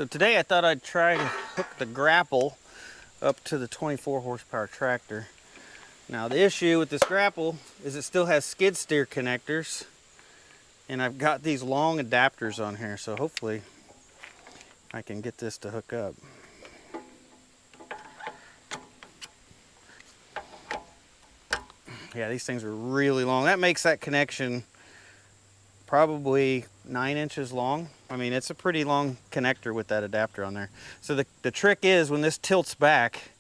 So today I thought I'd try to hook the Grapple up to the 24 horsepower tractor. Now the issue with this Grapple is it still has skid steer connectors, and I've got these long adapters on here, so hopefully I can get this to hook up. Yeah, these things are really long. That makes that connection probably 9 inches long. I mean, it's a pretty long connector with that adapter on there. So the trick is when this tilts back,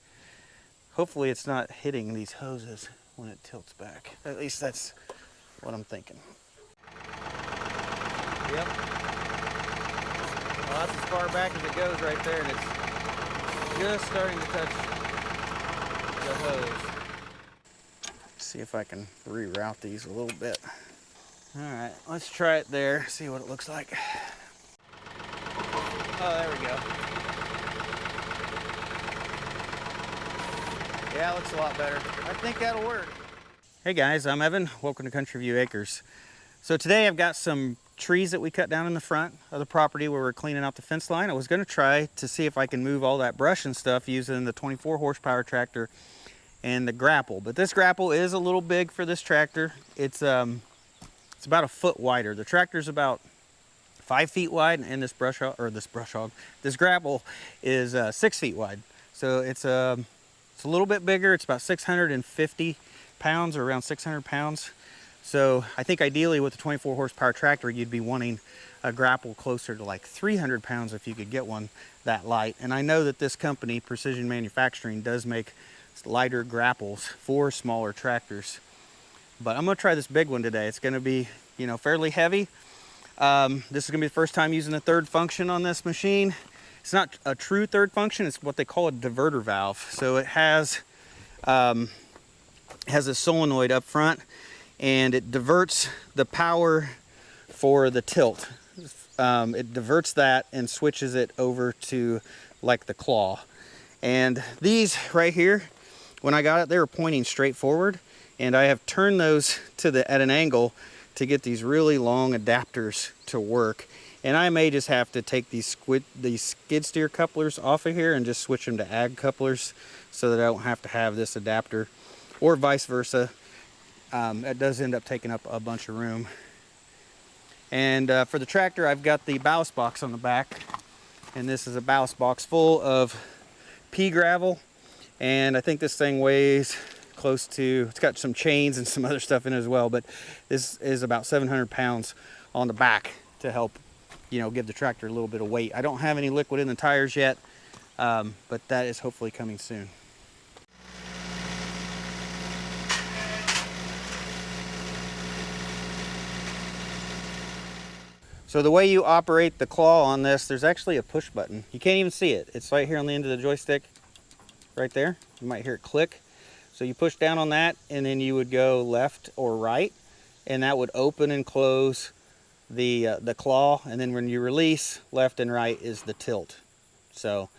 hopefully it's not hitting these hoses when it tilts back. At least that's what I'm thinking. Yep. Well, that's as far back as it goes right there, and it's just starting to touch the hose. Let's see if I can reroute these a little bit. All right, let's try it there, see what it looks like. Oh, there we go. Yeah, it looks a lot better. I think that'll work. Hey guys, I'm Evan. Welcome to Country View Acres. So today I've got some trees that we cut down in the front of the property where we're cleaning out the fence line. I was going to try to see if I can move all that brush and stuff using the 24 horsepower tractor and the Grapple. But this Grapple is a little big for this tractor. It's about a foot wider. The tractor's about 5 feet wide, and this Grapple is 6 feet wide. So it's a little bit bigger. It's about 650 pounds, or around 600 pounds. So I think ideally with the 24 horsepower tractor, you'd be wanting a Grapple closer to like 300 pounds if you could get one that light. And I know that this company, Precision Manufacturing, does make lighter Grapples for smaller tractors. But I'm gonna try this big one today. It's gonna be, you know, fairly heavy. This is gonna be the first time using a third function on this machine. It's not a true third function, it's what they call a diverter valve. So it has a solenoid up front, and it diverts the power for the tilt. It diverts that and switches it over to like the claw. And these right here, when I got it, they were pointing straight forward, and I have turned those at an angle to get these really long adapters to work. And I may just have to take these skid steer couplers off of here and just switch them to ag couplers so that I don't have to have this adapter, or vice versa. It does end up taking up a bunch of room. And for the tractor, I've got the ballast box on the back, and this is a ballast box full of pea gravel. And I think this thing weighs close to, it's got some chains and some other stuff in it as well, but this is about 700 pounds on the back to help, you know, give the tractor a little bit of weight. I don't have any liquid in the tires yet, but that is hopefully coming soon. So the way you operate the claw on this, there's actually a push button. You can't even see it. It's right here on the end of the joystick, right there. You might hear it click. So you push down on that, and then you would go left or right, and that would open and close the claw. And then when you release, left and right is the tilt. So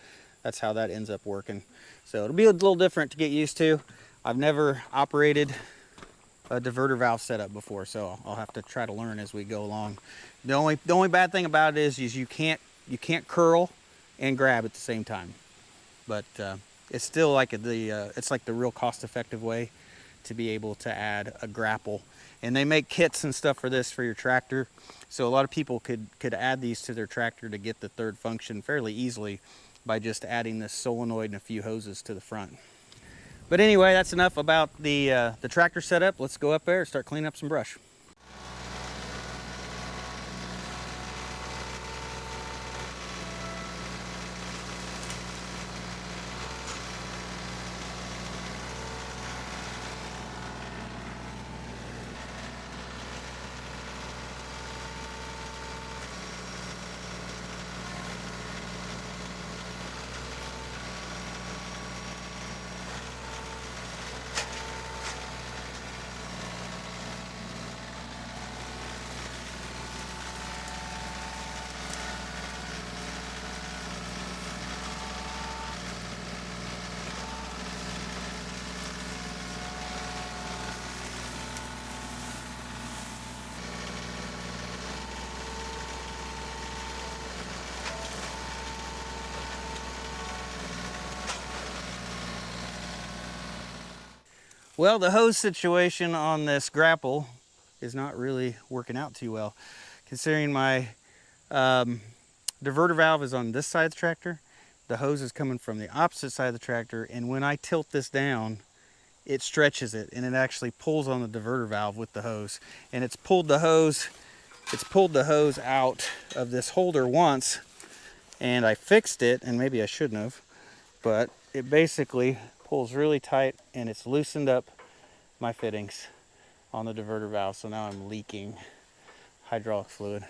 that's how that ends up working. So it'll be a little different to get used to. I've never operated a diverter valve setup before, so I'll have to try to learn as we go along. The only bad thing about it is you can't curl and grab at the same time. But it's still like it's like the real cost-effective way to be able to add a Grapple. And they make kits and stuff for this for your tractor. So a lot of people could add these to their tractor to get the third function fairly easily by just adding this solenoid and a few hoses to the front. But anyway, that's enough about the tractor setup. Let's go up there and start cleaning up some brush. Well, the hose situation on this Grapple is not really working out too well, considering my diverter valve is on this side of the tractor. The hose is coming from the opposite side of the tractor, and when I tilt this down, it stretches it, and it actually pulls on the diverter valve with the hose. And it's pulled the hose out of this holder once, and I fixed it, and maybe I shouldn't have, but it basically pulls really tight, and it's loosened up my fittings on the diverter valve, so now I'm leaking hydraulic fluid.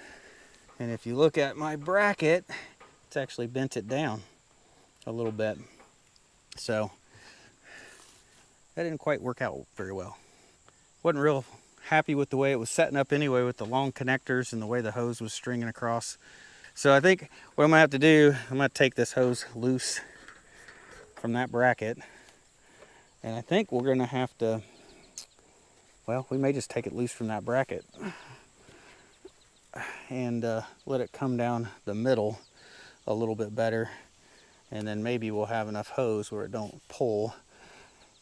And if you look at my bracket, it's actually bent it down a little bit. So that didn't quite work out very well. Wasn't real happy with the way it was setting up anyway, with the long connectors and the way the hose was stringing across. So I think what I'm gonna have to do, I'm gonna take this hose loose from that bracket, and I think we're gonna have to, well, we may just take it loose from that bracket and let it come down the middle a little bit better, and then maybe we'll have enough hose where it don't pull,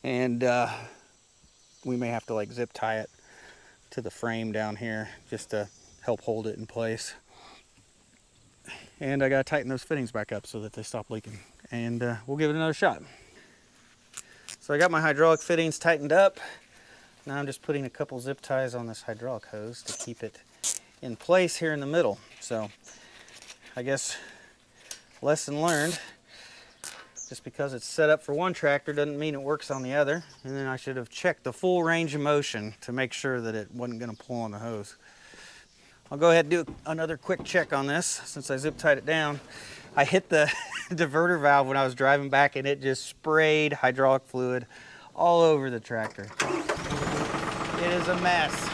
and we may have to like zip tie it to the frame down here just to help hold it in place. And I gotta tighten those fittings back up so that they stop leaking, and we'll give it another shot. So I got my hydraulic fittings tightened up. Now I'm just putting a couple zip ties on this hydraulic hose to keep it in place here in the middle. So I guess lesson learned, just because it's set up for one tractor doesn't mean it works on the other. And then I should have checked the full range of motion to make sure that it wasn't gonna pull on the hose. I'll go ahead and do another quick check on this since I zip tied it down. I hit the diverter valve when I was driving back, and it just sprayed hydraulic fluid all over the tractor. It is a mess.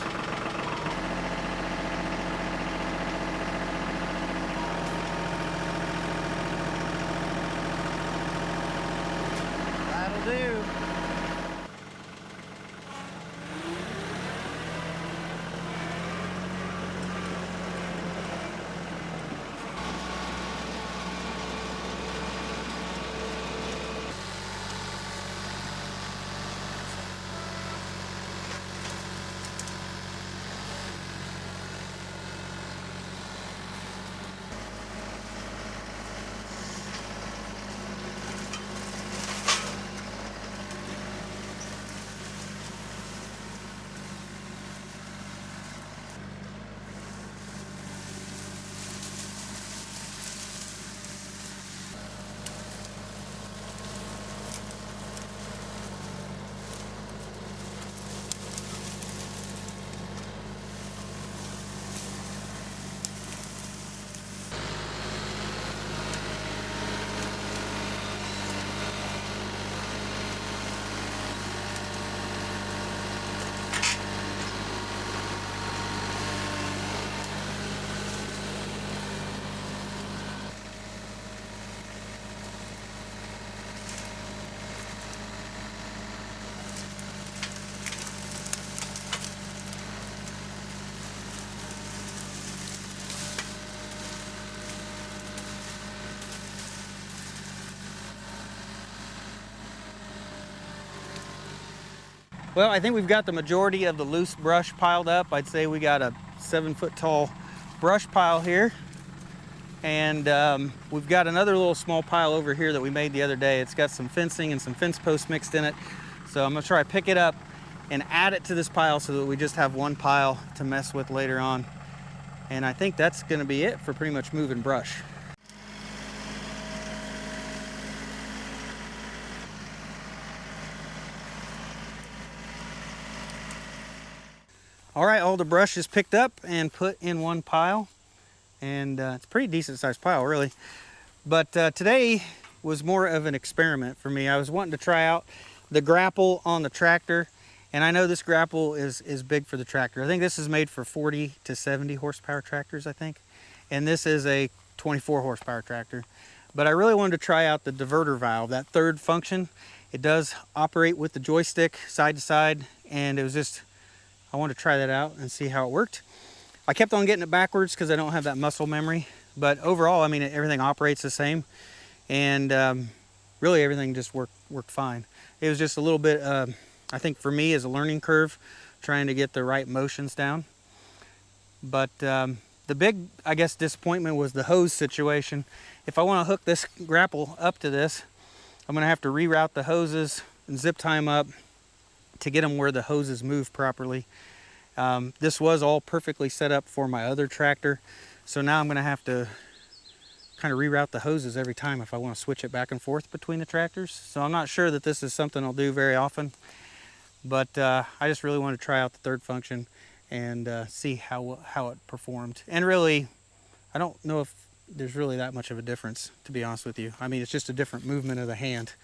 That'll do. Well, I think we've got the majority of the loose brush piled up. I'd say we got a 7-foot tall brush pile here. And we've got another little small pile over here that we made the other day. It's got some fencing and some fence posts mixed in it. So I'm gonna try to pick it up and add it to this pile so that we just have one pile to mess with later on. And I think that's gonna be it for pretty much moving brush. All right, all the brush is picked up and put in one pile, and it's a pretty decent sized pile, really. But today was more of an experiment for me. I was wanting to try out the Grapple on the tractor, and I know this Grapple is big for the tractor. I think this is made for 40 to 70 horsepower tractors, I think. And this is a 24 horsepower tractor. But I really wanted to try out the diverter valve, that third function. It does operate with the joystick side to side, and it was just, I wanted to try that out and see how it worked. I kept on getting it backwards because I don't have that muscle memory, but overall, I mean, everything operates the same, and really everything just worked fine. It was just a little bit I think for me is a learning curve, trying to get the right motions down. But the big, I guess, disappointment was the hose situation. If I want to hook this grapple up to this, I'm going to have to reroute the hoses and zip tie them up to get them where the hoses move properly. This was all perfectly set up for my other tractor, so now I'm going to have to kind of reroute the hoses every time if I want to switch it back and forth between the tractors. So I'm not sure that this is something I'll do very often, but I just really want to try out the third function and see how it performed. And really, I don't know if there's really that much of a difference, to be honest with you. I mean, it's just a different movement of the hand.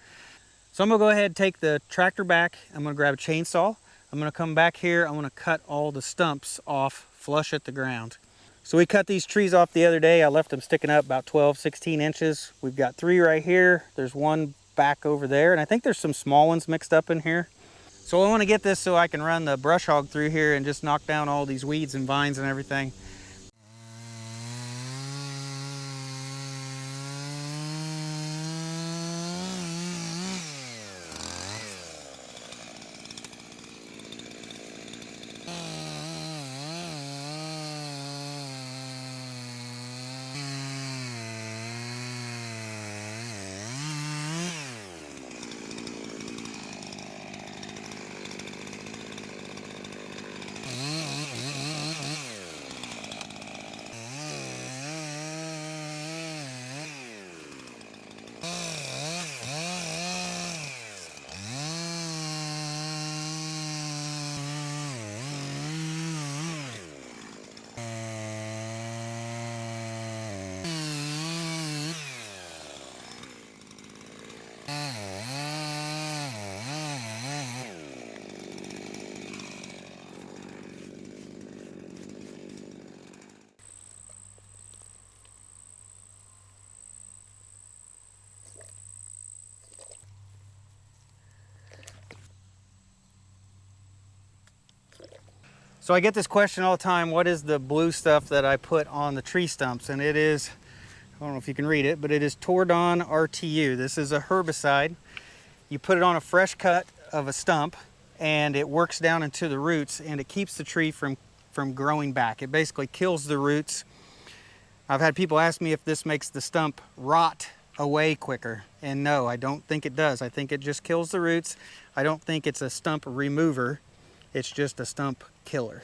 So I'm gonna go ahead and take the tractor back. I'm gonna grab a chainsaw. I'm gonna come back here. I'm gonna cut all the stumps off flush at the ground. So we cut these trees off the other day. I left them sticking up about 12, 16 inches. We've got 3 right here. There's 1 back over there, and I think there's some small ones mixed up in here. So I want to get this so I can run the brush hog through here and just knock down all these weeds and vines and everything. So I get this question all the time, what is the blue stuff that I put on the tree stumps? And it is, I don't know if you can read it, but it is Tordon RTU. This is a herbicide. You put it on a fresh cut of a stump and it works down into the roots and it keeps the tree from growing back. It basically kills the roots. I've had people ask me if this makes the stump rot away quicker, and no, I don't think it does. I think it just kills the roots. I don't think it's a stump remover. It's just a stump killer.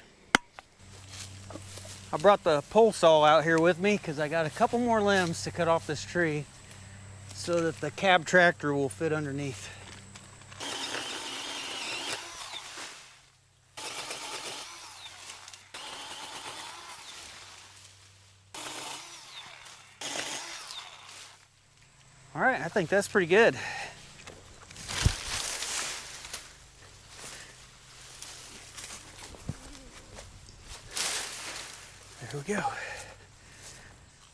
I brought the pole saw out here with me because I got a couple more limbs to cut off this tree so that the cab tractor will fit underneath. All right, I think that's pretty good. There we go.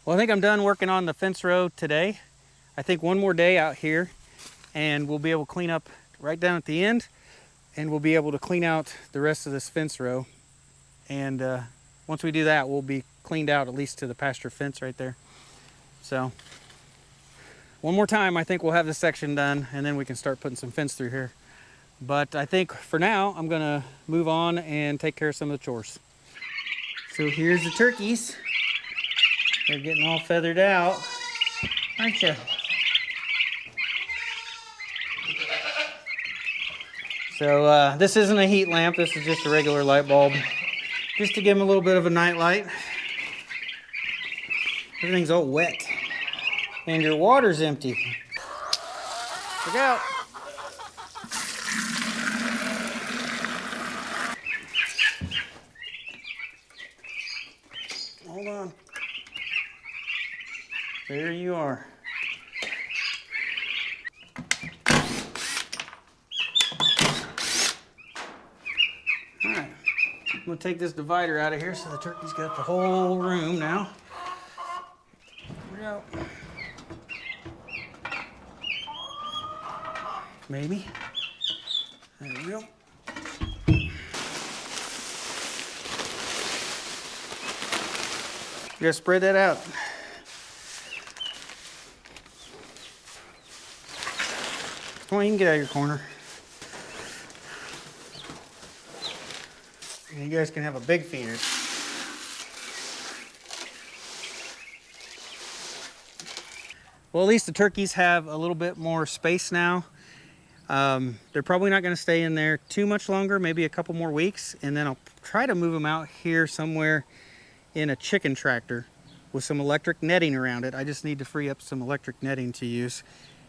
Well, I think I'm done working on the fence row today. I think one more day out here and we'll be able to clean up right down at the end, and we'll be able to clean out the rest of this fence row. And once we do that, we'll be cleaned out at least to the pasture fence right there. So one more time, I think we'll have this section done, and then we can start putting some fence through here. But I think for now, I'm gonna move on and take care of some of the chores. So here's the turkeys. They're getting all feathered out, aren't you? So this isn't a heat lamp, this is just a regular light bulb. Just to give them a little bit of a night light. Everything's all wet. And your water's empty. Look out. Hold on. There you are. All right. I'm gonna take this divider out of here so the turkey's got the whole room now. Here we go. Maybe. There we go. You gotta spread that out. Come on, you can get out of your corner. you guys can have a big feeder. Well, at least the turkeys have a little bit more space now. They're probably not going to stay in there too much longer, maybe a couple more weeks, and then I'll try to move them out here somewhere in a chicken tractor with some electric netting around it. I just need to free up some electric netting to use.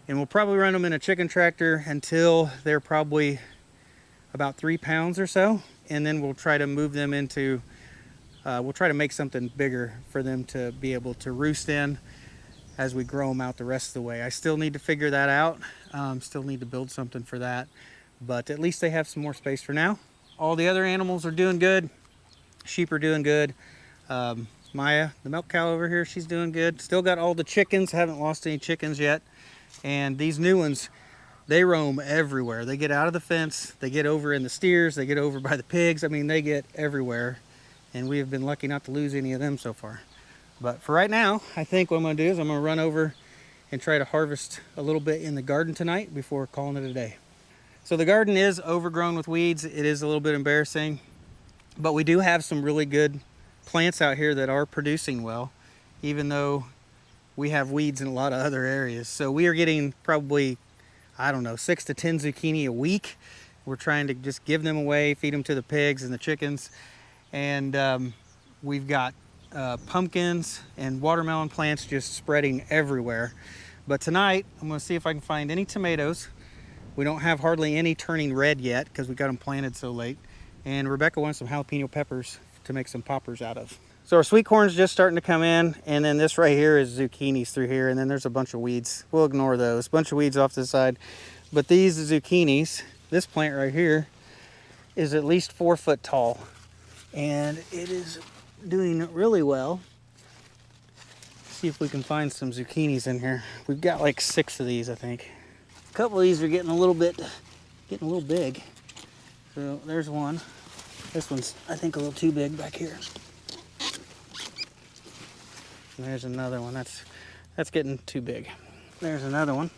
And we'll probably run them in a chicken tractor until they're probably about 3 pounds or so. And then we'll try to move them into, we'll try to make something bigger for them to be able to roost in as we grow them out the rest of the way. I still need to figure that out. Still need to build something for that. But at least they have some more space for now. All the other animals are doing good. Sheep are doing good. Maya, the milk cow over here, she's doing good. Still got all the chickens. Haven't lost any chickens yet. And these new ones, they roam everywhere. They get out of the fence. They get over in the steers. They get over by the pigs. I mean, they get everywhere. And we have been lucky not to lose any of them so far. But for right now, I think what I'm going to do is I'm going to run over and try to harvest a little bit in the garden tonight before calling it a day. So the garden is overgrown with weeds. It is a little bit embarrassing, but we do have some really good plants out here that are producing well, even though we have weeds in a lot of other areas. So we are getting probably, I don't know, 6 to 10 zucchini a week. We're trying to just give them away, feed them to the pigs and the chickens. And we've got pumpkins and watermelon plants just spreading everywhere. But tonight I'm going to see if I can find any tomatoes. We don't have hardly any turning red yet because we got them planted so late. And Rebecca wants some jalapeno peppers to make some poppers out of. So our sweet corn's just starting to come in, and then this right here is zucchinis through here, and then there's a bunch of weeds. We'll ignore those. Bunch of weeds off to the side. But these zucchinis, this plant right here is at least 4 foot tall, and it is doing really well. See if we can find some zucchinis in here. We've got like 6 of these, I think. A couple of these are getting a little big. So there's one. This one's, I think, a little too big back here. And there's another one. That's getting too big. There's another one.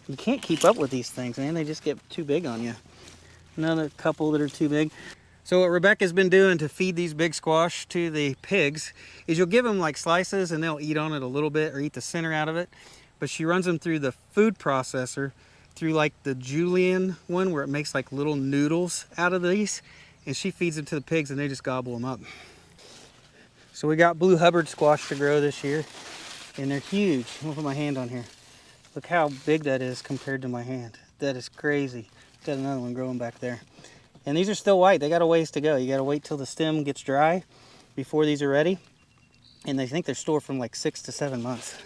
You can't keep up with these things, man. They just get too big on you. Another couple that are too big. So what Rebecca's been doing to feed these big squash to the pigs is you'll give them like slices and they'll eat on it a little bit or eat the center out of it. But she runs them through the food processor, through like the julienne one where it makes like little noodles out of these. And she feeds them to the pigs and they just gobble them up. So we got blue Hubbard squash to grow this year. And they're huge. I'm gonna put my hand on here. Look how big that is compared to my hand. That is crazy. Got another one growing back there. And these are still white. They got a ways to go. You got to wait till the stem gets dry before these are ready. And they think they're stored from like 6 to 7 months.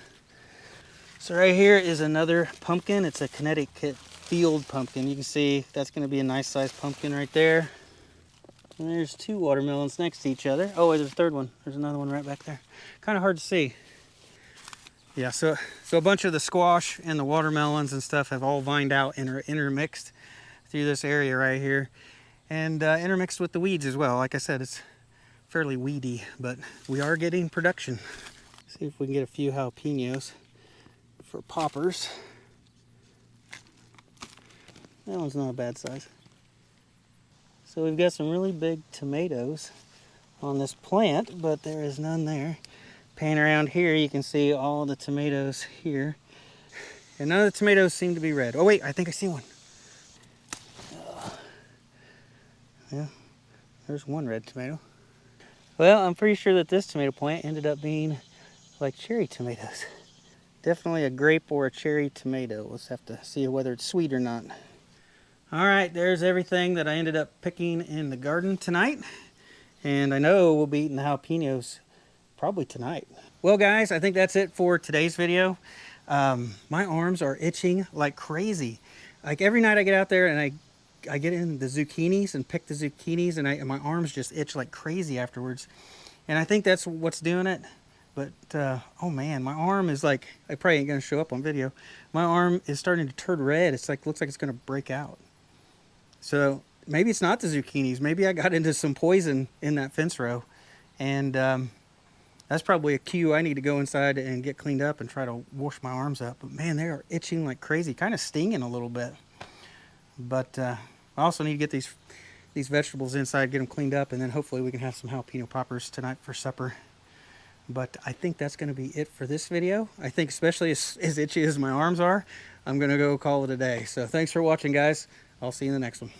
So right here is another pumpkin. It's a Connecticut field pumpkin. You can see that's going to be a nice sized pumpkin right there. And there's 2 watermelons next to each other. Oh, wait, there's a third one. There's another one right back there. Kind of hard to see. Yeah, so a bunch of the squash and the watermelons and stuff have all vined out and are intermixed through this area right here. And intermixed with the weeds as well. Like I said, it's fairly weedy, but we are getting production. See if we can get a few jalapenos for poppers. That one's not a bad size. So we've got some really big tomatoes on this plant, but there is none there. Pan around here, you can see all the tomatoes here. And none of the tomatoes seem to be red. Oh wait, I think I see one. Yeah, there's one red tomato. Well, I'm pretty sure that this tomato plant ended up being like cherry tomatoes. Definitely a grape or a cherry tomato. Let's have to see whether it's sweet or not. All right, there's everything that I ended up picking in the garden tonight. And I know we'll be eating the jalapenos probably tonight. Well guys, I think that's it for today's video. My arms are itching like crazy. Like every night I get out there and I get in the zucchinis and pick the zucchinis and my arms just itch like crazy afterwards. And I think that's what's doing it. But, oh man, my arm is like, I probably ain't gonna show up on video. My arm is starting to turn red. It's like, looks like it's gonna break out. So maybe it's not the zucchinis. Maybe I got into some poison in that fence row. And that's probably a cue. I need to go inside and get cleaned up and try to wash my arms up. But man, they are itching like crazy, kind of stinging a little bit. But I also need to get these these vegetables inside, get them cleaned up, and then hopefully we can have some jalapeno poppers tonight for supper. But I think that's going to be it for this video. I think especially as itchy as my arms are, I'm going to go call it a day. So thanks for watching, guys. I'll see you in the next one.